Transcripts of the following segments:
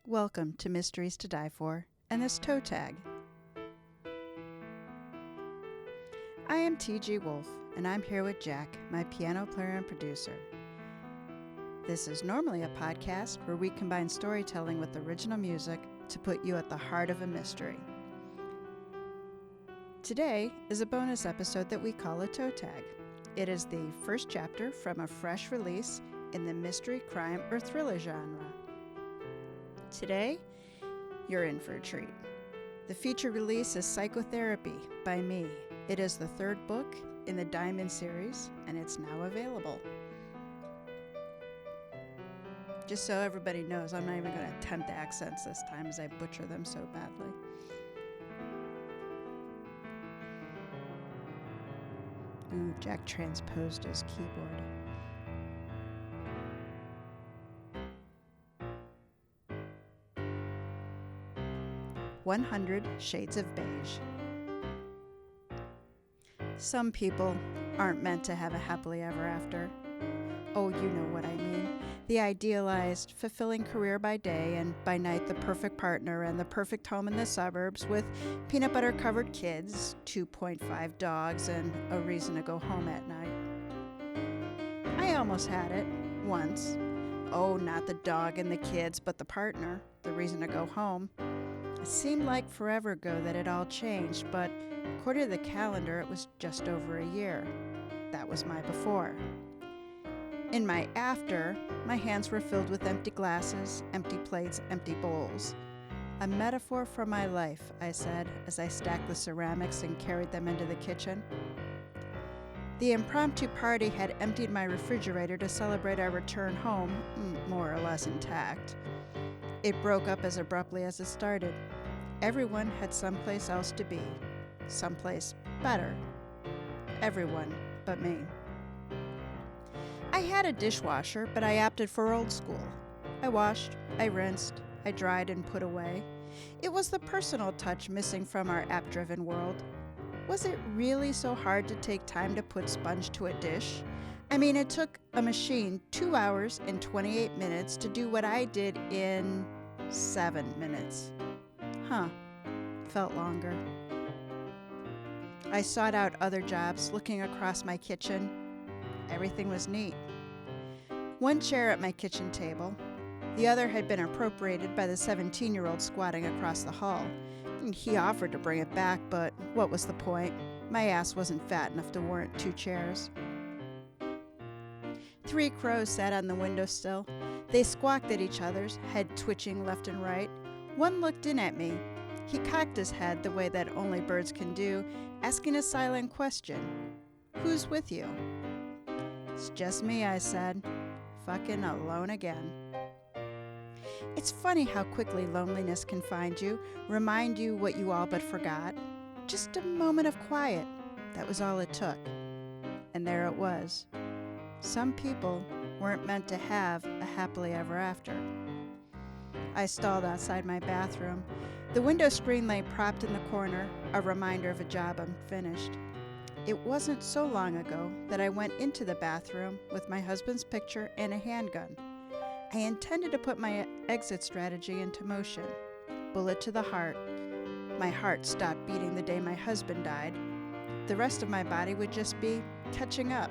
Welcome to Mysteries to Die For and this toe tag. I am TG Wolff, and I'm here with Jack, my piano player and producer. This is normally a podcast where we combine storytelling with original music to put you at the heart of a mystery. Today is a bonus episode that we call a toe tag. It is the first chapter from a fresh release in the mystery, crime, or thriller genre. Today, you're in for a treat. The feature release is Psychotherapy by me. It is the third book in the Diamond series, and it's now available. Just so everybody knows, I'm not even going to attempt accents this time as I butcher them so badly. Ooh, Jack transposed his keyboard. "100 Shades of Beige." Some people aren't meant to have a happily ever after. Oh, you know what I mean. The idealized, fulfilling career by day, and by night the perfect partner and the perfect home in the suburbs with peanut butter covered kids, 2.5 dogs, and a reason to go home at night. I almost had it, once. Oh, not the dog and the kids, but the partner, the reason to go home. It seemed like forever ago that it all changed, but according to the calendar, it was just over a year. That was my before. In my after, my hands were filled with empty glasses, empty plates, empty bowls. A metaphor for my life, I said, as I stacked the ceramics and carried them into the kitchen. The impromptu party had emptied my refrigerator to celebrate our return home, more or less intact. It broke up as abruptly as it started. Everyone had someplace else to be, someplace better. Everyone but me. I had a dishwasher, but I opted for old school. I washed, I rinsed, I dried and put away. It was the personal touch missing from our app-driven world. Was it really so hard to take time to put sponge to a dish? I mean, it took a machine 2 hours and 28 minutes to do what I did in 7 minutes. Felt longer. I sought out other jobs, looking across my kitchen. Everything was neat. One chair at my kitchen table. The other had been appropriated by the 17-year-old squatting across the hall. He offered to bring it back, but what was the point? My ass wasn't fat enough to warrant 2 chairs. 3 crows sat on the windowsill. They squawked at each other's, head twitching left and right. One looked in at me. He cocked his head the way that only birds can do, asking a silent question. "Who's with you?" "It's just me," I said. "Fucking alone again." It's funny how quickly loneliness can find you, remind you what you all but forgot. Just a moment of quiet. That was all it took. And there it was. Some people weren't meant to have a happily ever after. I stalled outside my bathroom. The window screen lay propped in the corner, a reminder of a job unfinished. It wasn't so long ago that I went into the bathroom with my husband's picture and a handgun. I intended to put my exit strategy into motion. Bullet to the heart. My heart stopped beating the day my husband died. The rest of my body would just be catching up.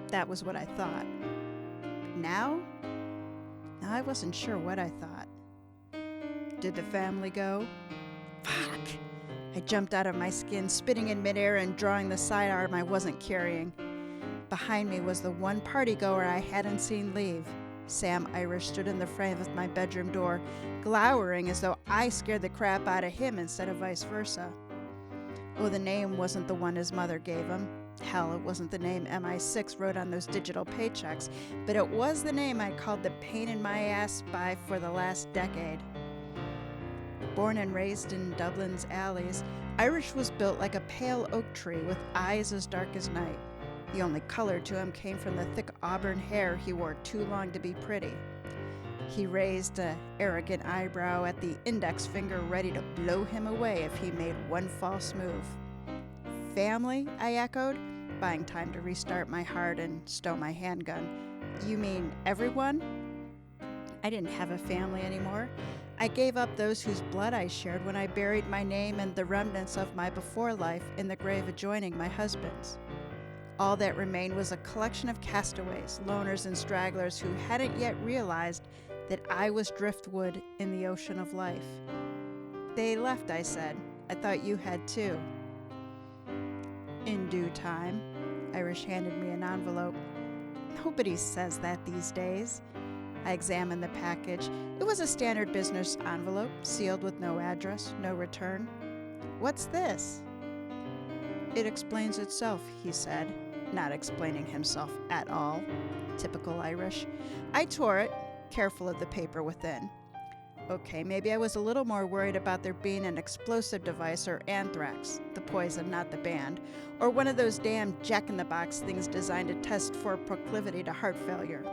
That was what I thought. Now I wasn't sure what I thought. Did the family go? Fuck! I jumped out of my skin, spitting in midair and drawing the sidearm I wasn't carrying. Behind me was the one partygoer I hadn't seen leave. Sam Irish stood in the frame of my bedroom door, glowering as though I scared the crap out of him instead of vice versa. Oh, the name wasn't the one his mother gave him. Hell, it wasn't the name MI6 wrote on those digital paychecks, but it was the name I called the pain in my ass by for the last decade. Born and raised in Dublin's alleys, Irish was built like a pale oak tree with eyes as dark as night. The only color to him came from the thick auburn hair he wore too long to be pretty. He raised an arrogant eyebrow at the index finger, ready to blow him away if he made one false move. Family? I echoed, buying time to restart my heart and stow my handgun. You mean everyone? I didn't have a family anymore. I gave up those whose blood I shared when I buried my name and the remnants of my before life in the grave adjoining my husband's. All that remained was a collection of castaways, loners, and stragglers who hadn't yet realized that I was driftwood in the ocean of life. They left, I said. I thought you had too. In due time. Irish handed me an envelope. Nobody says that these days. I examined the package. It was a standard business envelope, sealed with no address, no return. What's this? It explains itself, he said, not explaining himself at all. Typical Irish. I tore it, careful of the paper within. Okay, maybe I was a little more worried about there being an explosive device or anthrax, the poison, not the band, or one of those damn jack-in-the-box things designed to test for proclivity to heart failure.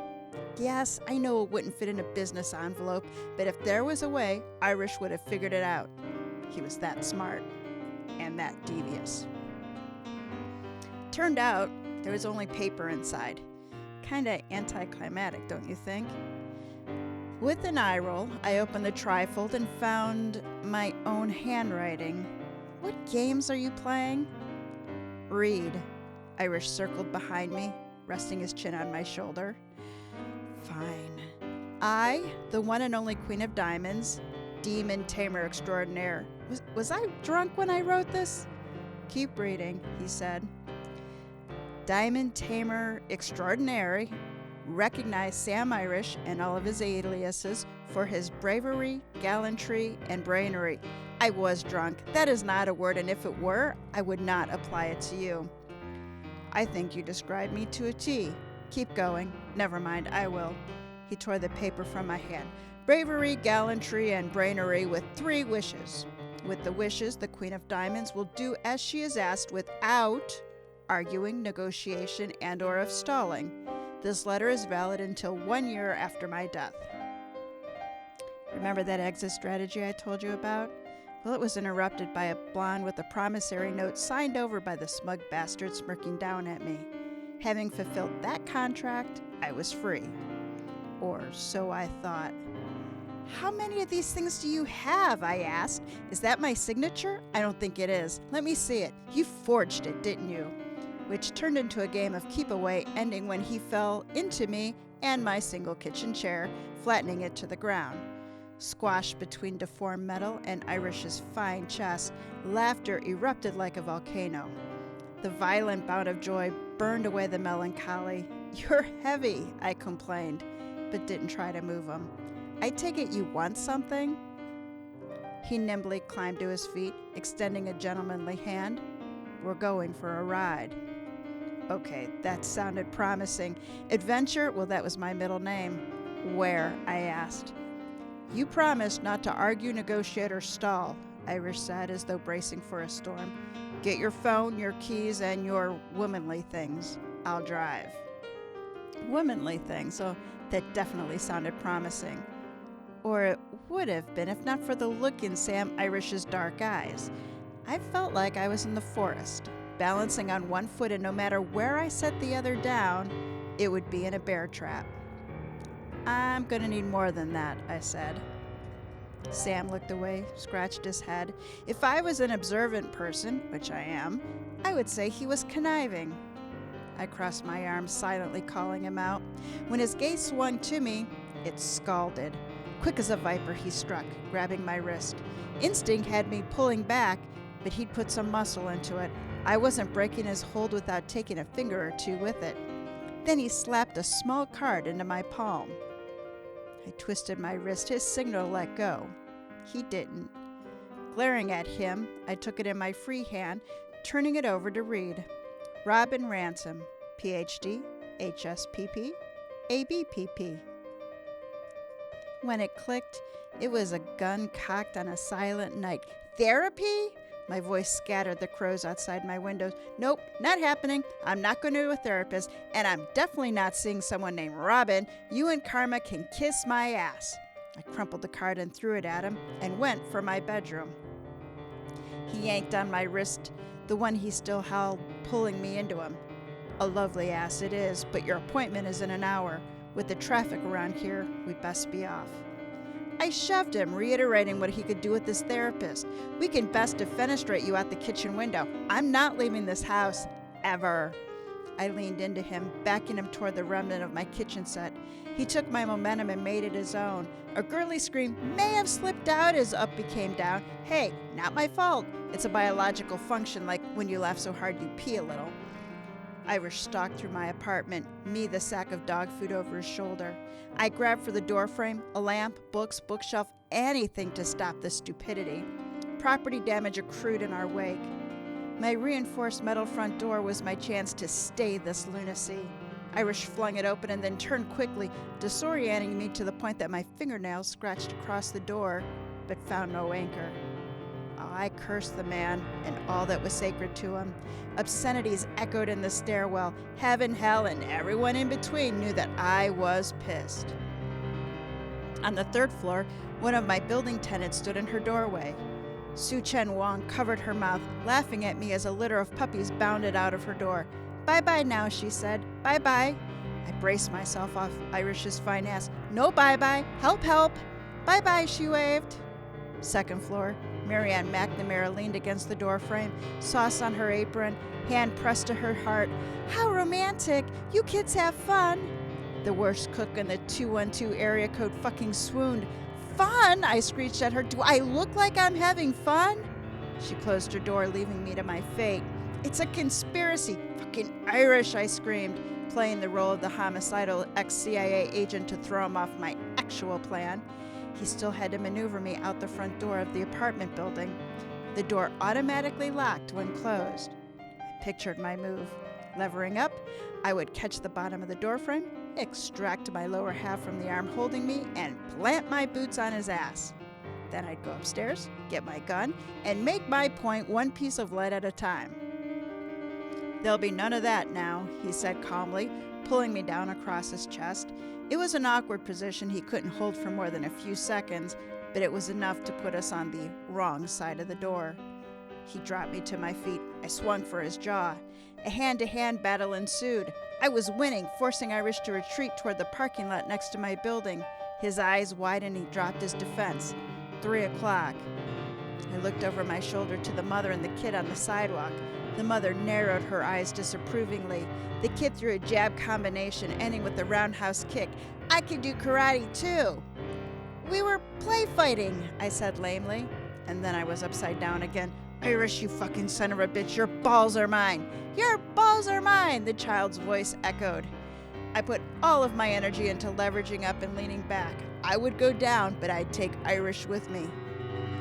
Yes, I know it wouldn't fit in a business envelope, but if there was a way, Irish would have figured it out. He was that smart and that devious. Turned out there was only paper inside. Kinda anticlimactic, don't you think? With an eye roll, I opened the trifold and found my own handwriting. What games are you playing? Read. Irish circled behind me, resting his chin on my shoulder. Fine. I, the one and only Queen of Diamonds, demon tamer extraordinaire. Was I drunk when I wrote this? Keep reading, he said. Diamond tamer extraordinary, recognized Sam Irish and all of his aliases for his bravery, gallantry, and brainery. I was drunk. That is not a word, and if it were, I would not apply it to you. I think you described me to a T. Keep going. Never mind, I will. He tore the paper from my hand. Bravery, gallantry, and brainery with 3 wishes. With the wishes, the Queen of Diamonds will do as she is asked without arguing, negotiation, and or of stalling. This letter is valid until 1 year after my death. Remember that exit strategy I told you about? Well, it was interrupted by a blonde with a promissory note signed over by the smug bastard smirking down at me. Having fulfilled that contract, I was free. Or so I thought. How many of these things do you have? I asked. Is that my signature? I don't think it is. Let me see it. You forged it, didn't you? Which turned into a game of keep away, ending when he fell into me and my single kitchen chair, flattening it to the ground. Squashed between deformed metal and Irish's fine chest, laughter erupted like a volcano. The violent bout of joy burned away the melancholy. You're heavy, I complained, but didn't try to move him. I take it you want something? He nimbly climbed to his feet, extending a gentlemanly hand. We're going for a ride. Okay, that sounded promising. Adventure? Well, that was my middle name. Where? I asked. You promised not to argue, negotiate, or stall, Irish said, as though bracing for a storm. Get your phone, your keys, and your womanly things. I'll drive. Womanly things, so that definitely sounded promising. Or it would have been if not for the look in Sam Irish's dark eyes. I felt like I was in the forest, balancing on one foot, and no matter where I set the other down, it would be in a bear trap. I'm gonna need more than that, I said. Sam looked away, scratched his head. If I was an observant person, which I am, I would say he was conniving. I crossed my arms, silently calling him out. When his gaze swung to me, it scalded. Quick as a viper, he struck, grabbing my wrist. Instinct had me pulling back, but he'd put some muscle into it. I wasn't breaking his hold without taking a finger or 2 with it. Then he slapped a small card into my palm. I twisted my wrist, his signal to let go. He didn't. Glaring at him, I took it in my free hand, turning it over to read. Robin Ransom, Ph.D., HSPP, ABPP. When it clicked, it was a gun cocked on a silent night. Therapy? My voice scattered the crows outside my windows. Nope, not happening. I'm not going to a therapist, and I'm definitely not seeing someone named Robin. You and Karma can kiss my ass. I crumpled the card and threw it at him and went for my bedroom. He yanked on my wrist, the one he still held, pulling me into him. A lovely ass it is, but your appointment is in an hour. With the traffic around here, we best be off. I shoved him, reiterating what he could do with his therapist. We can best defenestrate you out the kitchen window. I'm not leaving this house. Ever. I leaned into him, backing him toward the remnant of my kitchen set. He took my momentum and made it his own. A girly scream may have slipped out as up became down. Hey, not my fault. It's a biological function, like when you laugh so hard you pee a little. Irish stalked through my apartment, me the sack of dog food over his shoulder. I grabbed for the doorframe, a lamp, books, bookshelf, anything to stop the stupidity. Property damage accrued in our wake. My reinforced metal front door was my chance to stay this lunacy. Irish flung it open and then turned quickly, disorienting me to the point that my fingernails scratched across the door, but found no anchor. I cursed the man and all that was sacred to him. Obscenities echoed in the stairwell. Heaven, hell, and everyone in between knew that I was pissed. On the third floor, one of my building tenants stood in her doorway. Su Chen Wong covered her mouth, laughing at me as a litter of puppies bounded out of her door. "Bye-bye now," she said. "Bye-bye." I braced myself off Irish's fine ass. "No bye-bye. Help, help." "Bye-bye," she waved. Second floor. Marianne McNamara leaned against the doorframe, sauce on her apron, hand pressed to her heart. "How romantic! You kids have fun!" The worst cook in the 212 area code fucking swooned. "Fun?" I screeched at her. "Do I look like I'm having fun?" She closed her door, leaving me to my fate. "It's a conspiracy! Fucking Irish!" I screamed, playing the role of the homicidal ex-CIA agent to throw him off my actual plan. He still had to maneuver me out the front door of the apartment building. The door automatically locked when closed. I pictured my move. Levering up, I would catch the bottom of the doorframe, extract my lower half from the arm holding me, and plant my boots on his ass. Then I'd go upstairs, get my gun, and make my point one piece of lead at a time. "There'll be none of that now," he said calmly, pulling me down across his chest. It was an awkward position he couldn't hold for more than a few seconds, but it was enough to put us on the wrong side of the door. He dropped me to my feet. I swung for his jaw. A hand-to-hand battle ensued. I was winning, forcing Irish to retreat toward the parking lot next to my building. His eyes widened, he dropped his defense. 3 o'clock. I looked over my shoulder to the mother and the kid on the sidewalk. The mother narrowed her eyes disapprovingly. The kid threw a jab combination, ending with a roundhouse kick. "I can do karate, too." "We were play fighting," I said lamely. And then I was upside down again. "Irish, you fucking son of a bitch, your balls are mine." "Your balls are mine," the child's voice echoed. I put all of my energy into leveraging up and leaning back. I would go down, but I'd take Irish with me.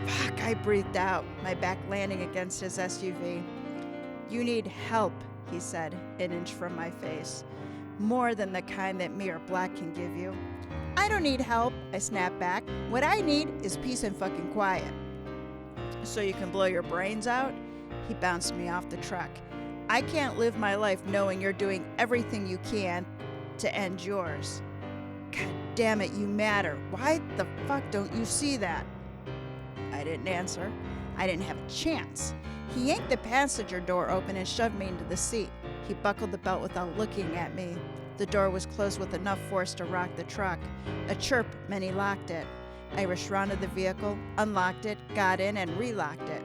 "Fuck," I breathed out, my back landing against his SUV. "You need help," he said, an inch from my face. "More than the kind that me or Black can give you." "I don't need help," I snapped back. "What I need is peace and fucking quiet." "So you can blow your brains out?" He bounced me off the truck. "I can't live my life knowing you're doing everything you can to end yours." "God damn it, you matter. Why the fuck don't you see that?" I didn't answer. I didn't have a chance. He yanked the passenger door open and shoved me into the seat. He buckled the belt without looking at me. The door was closed with enough force to rock the truck. A chirp meant he locked it. Irish rounded the vehicle, unlocked it, got in, and relocked it.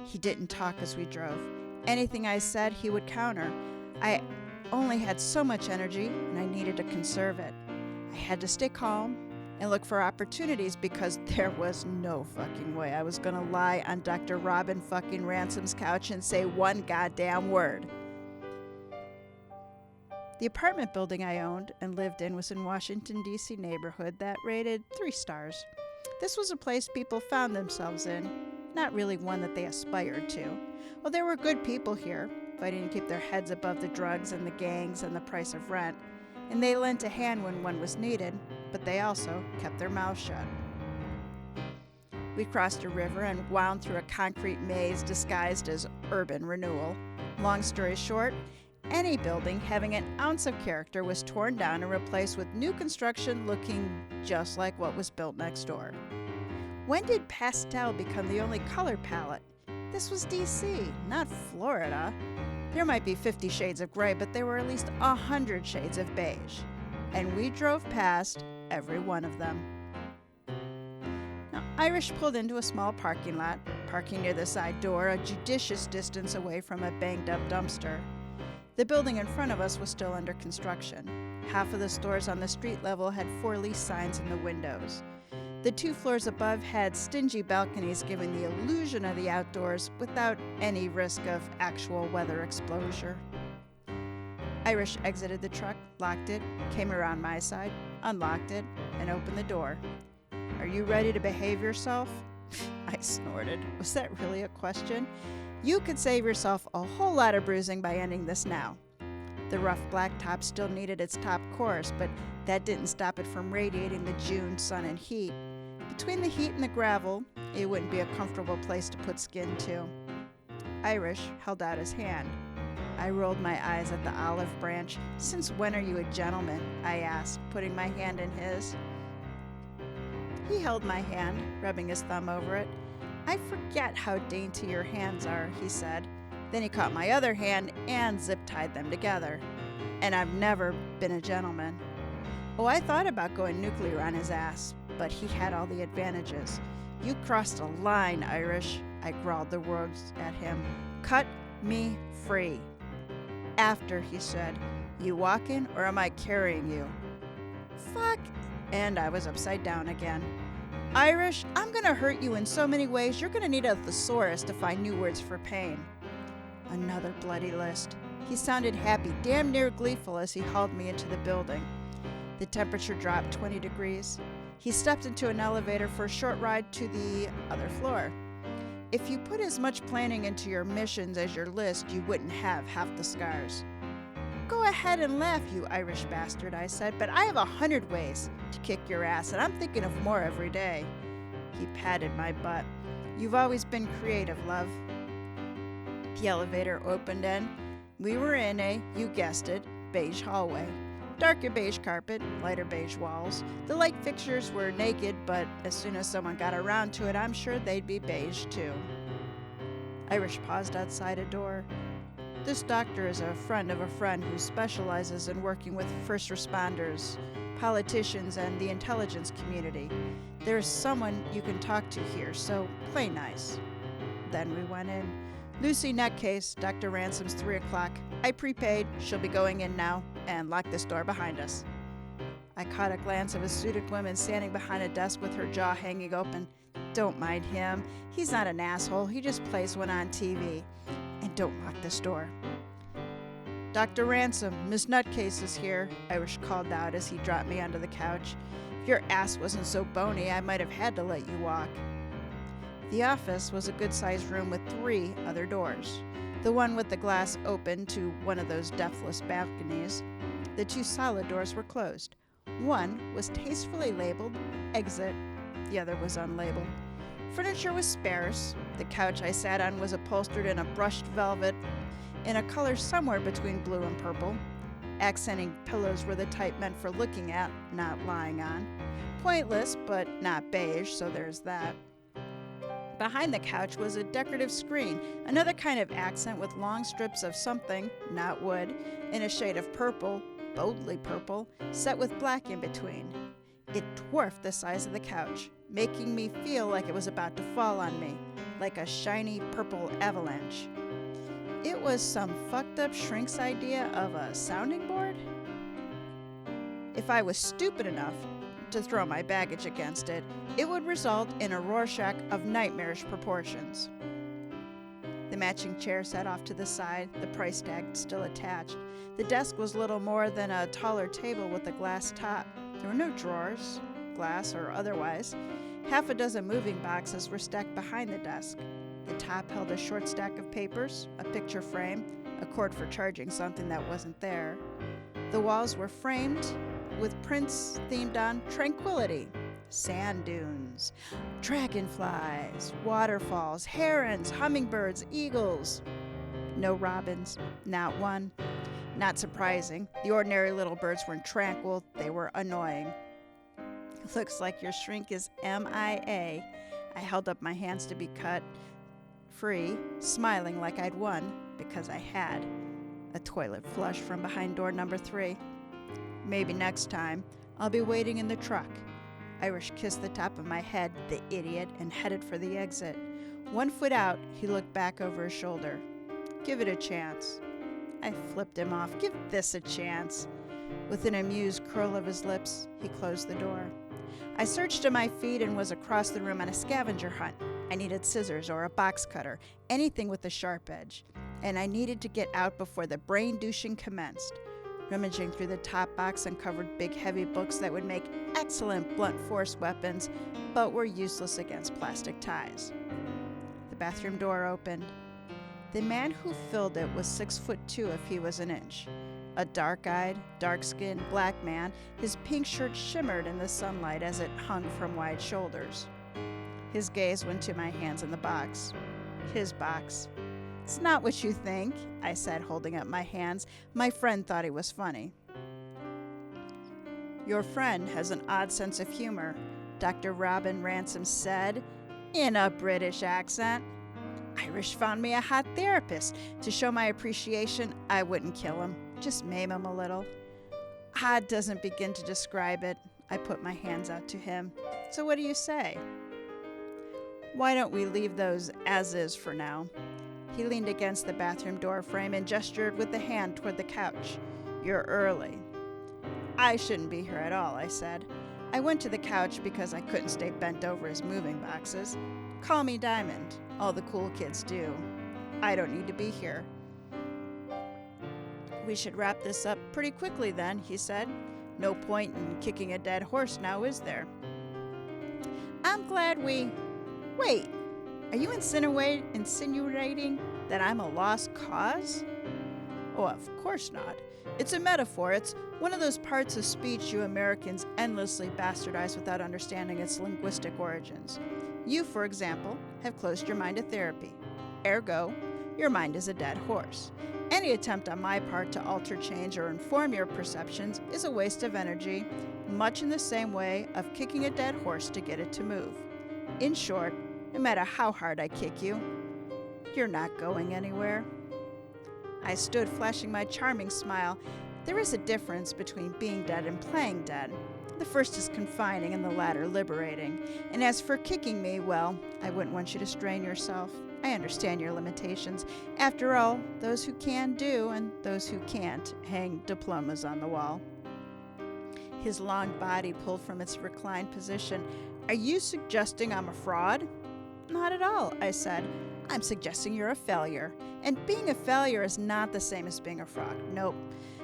He didn't talk as we drove. Anything I said, he would counter. I only had so much energy, and I needed to conserve it. I had to stay calm and look for opportunities because there was no fucking way I was gonna lie on Dr. Robin fucking Ransom's couch and say one goddamn word. The apartment building I owned and lived in was in Washington, D.C. neighborhood that rated 3 stars. This was a place people found themselves in, not really one that they aspired to. Well, there were good people here, fighting to keep their heads above the drugs and the gangs and the price of rent, and they lent a hand when one was needed, but they also kept their mouths shut. We crossed a river and wound through a concrete maze disguised as urban renewal. Long story short, any building having an ounce of character was torn down and replaced with new construction looking just like what was built next door. When did pastel become the only color palette? This was DC, not Florida. There might be 50 shades of gray, but there were at least 100 shades of beige. and we drove past every one of them. Now, Irish pulled into a small parking lot, parking near the side door, a judicious distance away from a banged-up dumpster. The building in front of us was still under construction. Half of the stores on the street level had for lease signs in the windows. The 2 floors above had stingy balconies giving the illusion of the outdoors without any risk of actual weather exposure. Irish exited the truck, locked it, came around my side, unlocked it, and opened the door. "Are you ready to behave yourself?" I snorted. Was that really a question? You could save yourself a whole lot of bruising by ending this now. The rough blacktop still needed its top course, but that didn't stop it from radiating the June sun and heat. Between the heat and the gravel, it wouldn't be a comfortable place to put skin to. Irish held out his hand. I rolled my eyes at the olive branch. "Since when are you a gentleman?" I asked, putting my hand in his. He held my hand, rubbing his thumb over it. "I forget how dainty your hands are," he said. Then he caught my other hand and zip-tied them together. "And I've never been a gentleman." Oh, I thought about going nuclear on his ass, but he had all the advantages. "You crossed a line, Irish," I growled the words at him. "Cut me free." "After," he said. "You walking or am I carrying you?" "Fuck." And I was upside down again. "Irish, I'm gonna hurt you in so many ways you're gonna need a thesaurus to find new words for pain." Another bloody list. He sounded happy, damn near gleeful, as he hauled me into the building. The temperature dropped 20 degrees. He stepped into an elevator for a short ride to the other floor. "If you put as much planning into your missions as your list, you wouldn't have half the scars." "Go ahead and laugh, you Irish bastard," I said, "but I have 100 ways to kick your ass, and I'm thinking of more every day." He patted my butt. "You've always been creative, love." The elevator opened and we were in a, you guessed it, beige hallway. Darker beige carpet, lighter beige walls. The light fixtures were naked, but as soon as someone got around to it, I'm sure they'd be beige too. Irish paused outside a door. "This doctor is a friend of a friend who specializes in working with first responders, politicians, and the intelligence community. There's someone you can talk to here, so play nice." Then we went in. "Lucy Nutcase, Dr. Ransom's 3 o'clock. I prepaid, she'll be going in now, and lock this door behind us." I caught a glance of a suited woman standing behind a desk with her jaw hanging open. "Don't mind him. He's not an asshole. He just plays one on TV. And don't lock this door." "Dr. Ransom, Miss Nutcase is here," Irish called out as he dropped me onto the couch. "If your ass wasn't so bony, I might have had to let you walk." The office was a good-sized room with 3 other doors. The one with the glass open to one of those deathless balconies. The 2 solid doors were closed. One was tastefully labeled Exit. The other was unlabeled. Furniture was sparse. The couch I sat on was upholstered in a brushed velvet in a color somewhere between blue and purple. Accenting pillows were the type meant for looking at, not lying on. Pointless, but not beige, so there's that. Behind the couch was a decorative screen, another kind of accent with long strips of something, not wood, in a shade of purple, boldly purple, set with black in between. It dwarfed the size of the couch, making me feel like it was about to fall on me, like a shiny purple avalanche. It was some fucked up shrink's idea of a sounding board? If I was stupid enough to throw my baggage against it, it would result in a Rorschach of nightmarish proportions. The matching chair sat off to the side, the price tag still attached. The desk was little more than a taller table with a glass top. There were no drawers, glass or otherwise. Half a dozen moving boxes were stacked behind the desk. The top held a short stack of papers, a picture frame, a cord for charging something that wasn't there. The walls were framed with prints themed on tranquility, sand dunes, dragonflies, waterfalls, herons, hummingbirds, eagles. No robins, not one. Not surprising. The ordinary little birds weren't tranquil, they were annoying. "Looks like your shrink is MIA. I held up my hands to be cut free, smiling like I'd won, because I had. A toilet flush from behind door number 3. Maybe next time. I'll be waiting in the truck. Irish kissed the top of my head, the idiot, and headed for the exit. 1 foot out, he looked back over his shoulder. Give it a chance. I flipped him off. Give this a chance. With an amused curl of his lips, he closed the door. I searched to my feet and was across the room on a scavenger hunt. I needed scissors or a box cutter, anything with a sharp edge. And I needed to get out before the brain douching commenced. Rummaging through the top box uncovered big heavy books that would make excellent blunt force weapons, but were useless against plastic ties. The bathroom door opened. The man who filled it was 6'2" if he was an inch. A dark-eyed, dark-skinned black man, his pink shirt shimmered in the sunlight as it hung from wide shoulders. His gaze went to my hands in the box. His box. It's not what you think, I said, holding up my hands. My friend thought he was funny. Your friend has an odd sense of humor, Dr. Robin Ransom said, in a British accent. Irish found me a hot therapist. To show my appreciation, I wouldn't kill him, just maim him a little. Odd doesn't begin to describe it. I put my hands out to him. So what do you say? Why don't we leave those as is for now? He leaned against the bathroom door frame and gestured with the hand toward the couch. You're early. I shouldn't be here at all, I said. I went to the couch because I couldn't stay bent over his moving boxes. Call me Diamond. All the cool kids do. I don't need to be here. We should wrap this up pretty quickly then, he said. No point in kicking a dead horse now, is there? I'm glad we... Wait, are you insinuating that I'm a lost cause? Oh, of course not. It's a metaphor. It's one of those parts of speech you Americans endlessly bastardize without understanding its linguistic origins. You, for example, have closed your mind to therapy. Ergo, your mind is a dead horse. Any attempt on my part to alter, change, or inform your perceptions is a waste of energy, much in the same way of kicking a dead horse to get it to move. In short, no matter how hard I kick you, you're not going anywhere. I stood, flashing my charming smile. There is a difference between being dead and playing dead. The first is confining and the latter liberating. And as for kicking me, well, I wouldn't want you to strain yourself. I understand your limitations. After all, those who can do and those who can't hang diplomas on the wall. His long body pulled from its reclined position. Are you suggesting I'm a fraud? Not at all, I said. I'm suggesting you're a failure. And being a failure is not the same as being a fraud. Nope.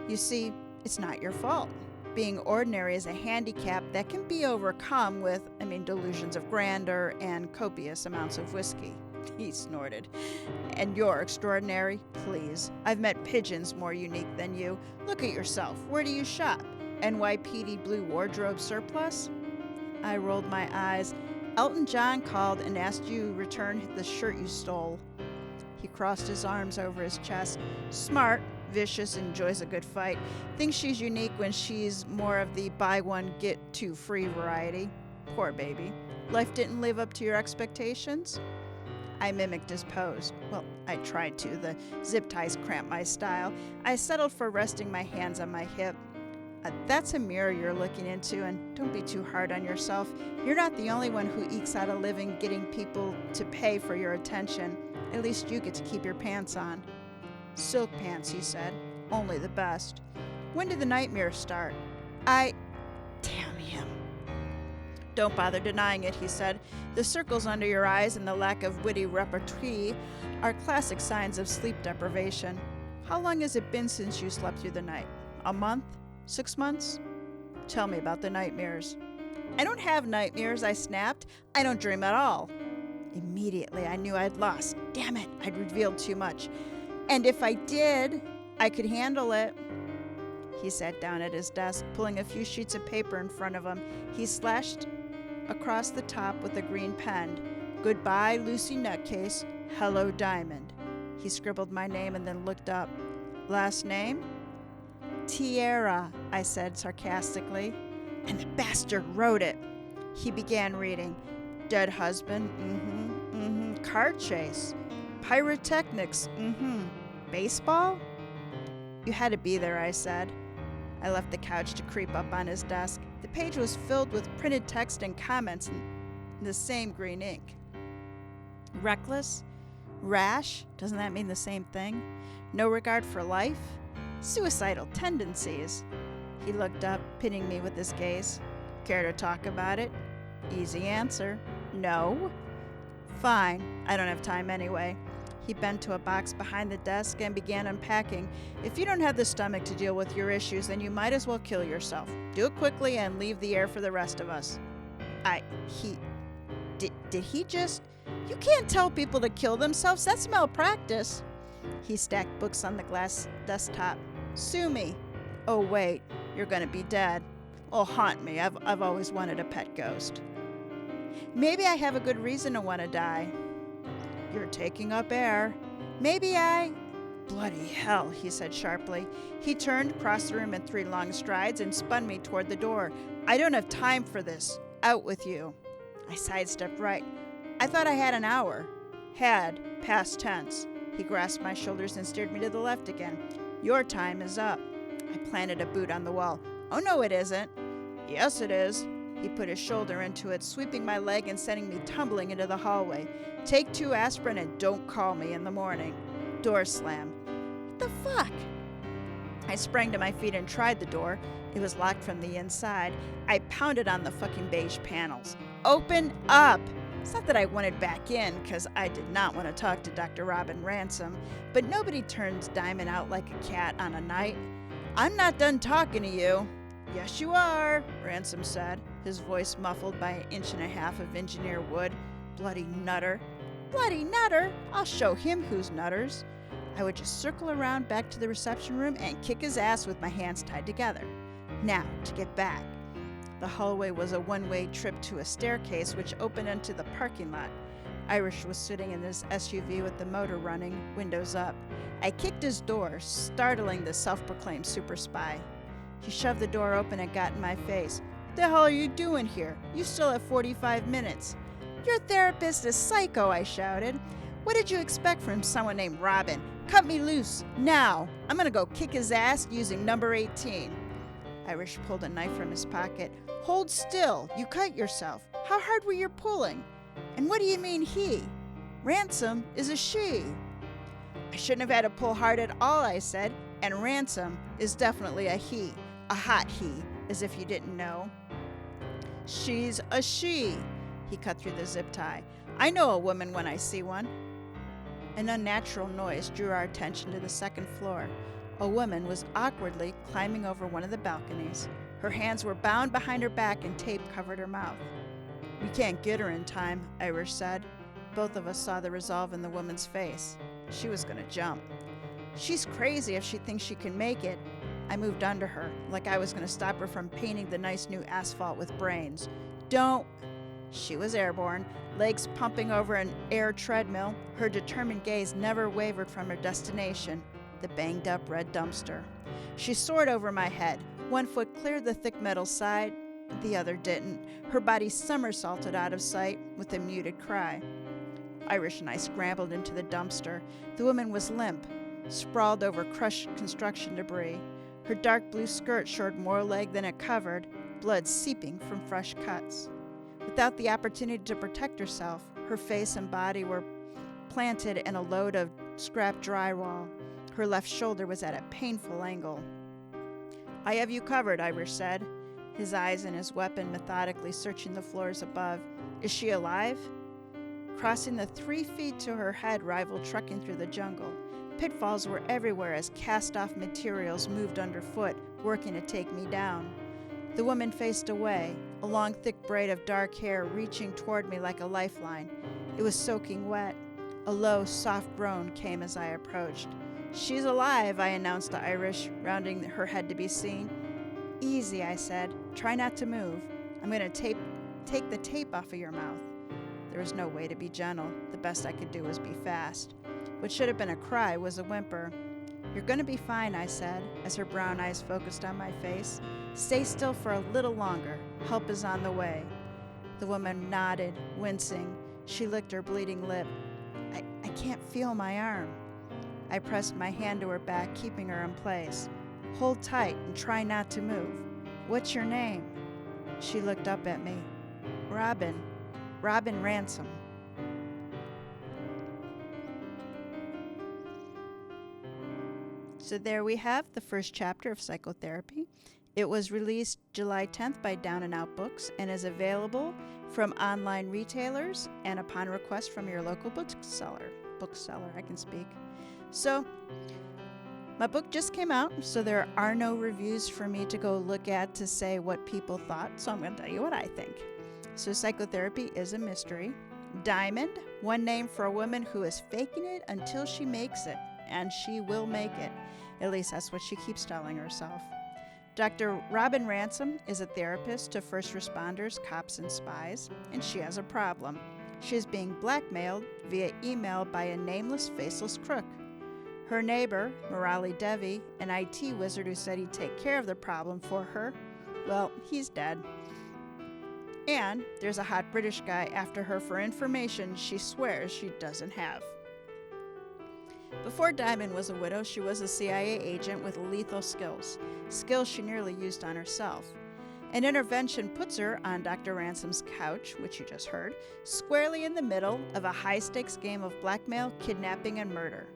You see, it's not your fault. Being ordinary is a handicap that can be overcome with, delusions of grandeur and copious amounts of whiskey. He snorted. And you're extraordinary? Please. I've met pigeons more unique than you. Look at yourself. Where do you shop? NYPD Blue Wardrobe Surplus? I rolled my eyes. Elton John called and asked you to return the shirt you stole. He crossed his arms over his chest. Smart, vicious, enjoys a good fight. Thinks she's unique when she's more of the buy one, get two free variety. Poor baby. Life didn't live up to your expectations? I mimicked his pose. Well, I tried to. The zip ties cramped my style. I settled for resting my hands on my hip. That's a mirror you're looking into, and don't be too hard on yourself. You're not the only one who ekes out a living getting people to pay for your attention. At least you get to keep your pants on. Silk pants, he said. Only the best. When did the nightmares start? Damn him. Don't bother denying it, he said. The circles under your eyes and the lack of witty repartee are classic signs of sleep deprivation. How long has it been since you slept through the night? A month? 6 months? Tell me about the nightmares. I don't have nightmares, I snapped. I don't dream at all. Immediately, I knew I'd lost. Damn it, I'd revealed too much. And if I did, I could handle it. He sat down at his desk, pulling a few sheets of paper in front of him. He slashed across the top with a green pen. Goodbye, Lucy Nutcase. Hello, Diamond. He scribbled my name and then looked up. Last name? Tierra, I said sarcastically. And the bastard wrote it. He began reading. Dead husband, car chase. Pyrotechnics, baseball? You had to be there, I said. I left the couch to creep up on his desk. The page was filled with printed text and comments in the same green ink. Reckless? Rash? Doesn't that mean the same thing? No regard for life? Suicidal tendencies. He looked up, pitting me with his gaze. Care to talk about it? Easy answer. No. Fine. I don't have time anyway. He bent to a box behind the desk and began unpacking. If you don't have the stomach to deal with your issues, then you might as well kill yourself. Do it quickly and leave the air for the rest of us. Did he just... You can't tell people to kill themselves. That's malpractice. He stacked books on the glass desktop. Sue me. Oh, wait. You're going to be dead. Oh, haunt me. I've always wanted a pet ghost. Maybe I have a good reason to want to die. You're taking up air. Maybe I... Bloody hell, he said sharply. He turned, crossed the room in 3 long strides, and spun me toward the door. I don't have time for this. Out with you. I sidestepped right. I thought I had an hour. Had, past tense. He grasped my shoulders and steered me to the left again. Your time is up. I planted a boot on the wall. Oh, no, it isn't. Yes, it is. He put his shoulder into it, sweeping my leg and sending me tumbling into the hallway. Take 2 aspirin and don't call me in the morning. Door slam. What the fuck? I sprang to my feet and tried the door. It was locked from the inside. I pounded on the fucking beige panels. Open up! It's not that I wanted back in, because I did not want to talk to Dr. Robin Ransom, but nobody turns Diamond out like a cat on a night. I'm not done talking to you. Yes, you are, Ransom said, his voice muffled by 1.5 inches of engineer wood. Bloody nutter. Bloody nutter? I'll show him who's nutters. I would just circle around back to the reception room and kick his ass with my hands tied together. Now, to get back. The hallway was a one-way trip to a staircase which opened into the parking lot. Irish was sitting in his SUV with the motor running, windows up. I kicked his door, startling the self-proclaimed super spy. He shoved the door open and got in my face. What the hell are you doing here? You still have 45 minutes. Your therapist is psycho, I shouted. What did you expect from someone named Robin? Cut me loose, now. I'm gonna go kick his ass using number 18. Irish pulled a knife from his pocket. Hold still, you cut yourself. How hard were you pulling? And what do you mean he? Ransom is a she. I shouldn't have had to pull hard at all, I said, and Ransom is definitely a he, a hot he, as if you didn't know. She's a she. He cut through the zip tie. I know a woman when I see one. An unnatural noise drew our attention to the 2nd floor. A woman was awkwardly climbing over one of the balconies. Her hands were bound behind her back and tape covered her mouth. We can't get her in time, Irish said. Both of us saw the resolve in the woman's face. She was going to jump. She's crazy if she thinks she can make it. I moved under her, like I was going to stop her from painting the nice new asphalt with brains. Don't. She was airborne, legs pumping over an air treadmill. Her determined gaze never wavered from her destination, the banged-up red dumpster. She soared over my head. One foot cleared the thick metal side, the other didn't. Her body somersaulted out of sight with a muted cry. Irish and I scrambled into the dumpster. The woman was limp, sprawled over crushed construction debris. Her dark blue skirt showed more leg than it covered, blood seeping from fresh cuts. Without the opportunity to protect herself, her face and body were planted in a load of scrap drywall. Her left shoulder was at a painful angle. I have you covered, Irish said, his eyes and his weapon methodically searching the floors above. Is she alive? Crossing the 3 feet to her head rivaled trekking through the jungle. Pitfalls were everywhere as cast-off materials moved underfoot, working to take me down. The woman faced away, a long, thick braid of dark hair reaching toward me like a lifeline. It was soaking wet. A low, soft groan came as I approached. She's alive, I announced to Irish, rounding her head to be seen. Easy, I said. Try not to move. I'm going to take the tape off of your mouth. There was no way to be gentle. The best I could do was be fast. What should have been a cry was a whimper. You're going to be fine, I said, as her brown eyes focused on my face. Stay still for a little longer. Help is on the way. The woman nodded, wincing. She licked her bleeding lip. I can't feel my arm. I pressed my hand to her back, keeping her in place. Hold tight and try not to move. What's your name? She looked up at me. Robin. Robin Ransom. So there we have the first chapter of Psychotherapy. It was released July 10th by Down and Out Books and is available from online retailers and upon request from your local bookseller, I can speak. So my book just came out, so there are no reviews for me to go look at to say what people thought, so I'm going to tell you what I think. So Psychotherapy is a mystery. Diamond, one name for a woman who is faking it until she makes it, and she will make it. At least that's what she keeps telling herself. Dr. Robin Ransom is a therapist to first responders, cops, and spies, and she has a problem. She is being blackmailed via email by a nameless, faceless crook. Her neighbor, Murali Devi, an IT wizard who said he'd take care of the problem for her, well, he's dead. And there's a hot British guy after her for information she swears she doesn't have. Before Diamond was a widow, she was a CIA agent with lethal skills she nearly used on herself. An intervention puts her on Dr. Ransom's couch, which you just heard, squarely in the middle of a high-stakes game of blackmail, kidnapping, and murder.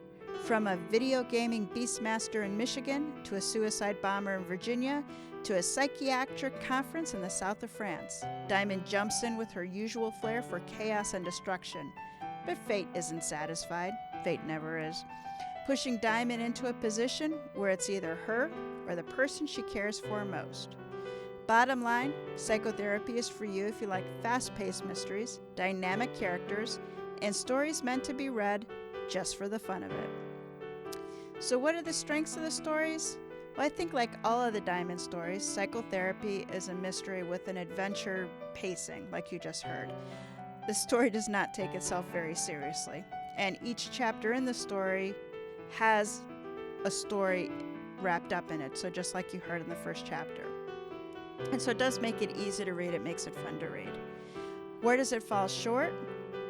From a video gaming Beastmaster in Michigan, to a suicide bomber in Virginia, to a psychiatric conference in the south of France, Diamond jumps in with her usual flair for chaos and destruction. But fate isn't satisfied. Fate never is. Pushing Diamond into a position where it's either her or the person she cares for most. Bottom line, Psychotherapy is for you if you like fast-paced mysteries, dynamic characters, and stories meant to be read just for the fun of it. So what are the strengths of the stories? Well, I think like all of the Diamond stories, Psychotherapy is a mystery with an adventure pacing, like you just heard. The story does not take itself very seriously, and each chapter in the story has a story wrapped up in it, so just like you heard in the first chapter. And so it does make it easy to read, it makes it fun to read. Where does it fall short?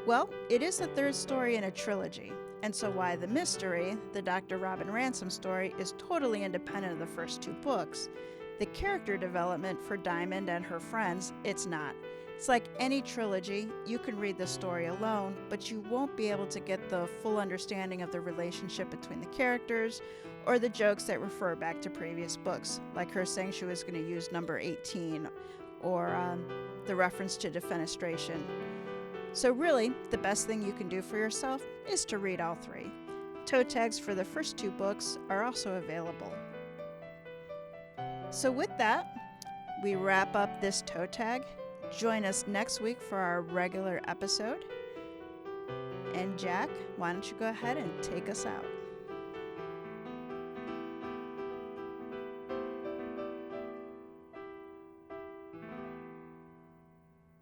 Well, it is the third story in a trilogy, and so why the mystery, the Dr. Robin Ransom story, is totally independent of the first two books. The character development for Diamond and her friends, it's not. It's like any trilogy, you can read the story alone, but you won't be able to get the full understanding of the relationship between the characters or the jokes that refer back to previous books, like her saying she was going to use number 18 or the reference to defenestration. So really, the best thing you can do for yourself is to read all three. Toe tags for the first two books are also available. So with that, we wrap up this toe tag. Join us next week for our regular episode. And Jack, why don't you go ahead and take us out?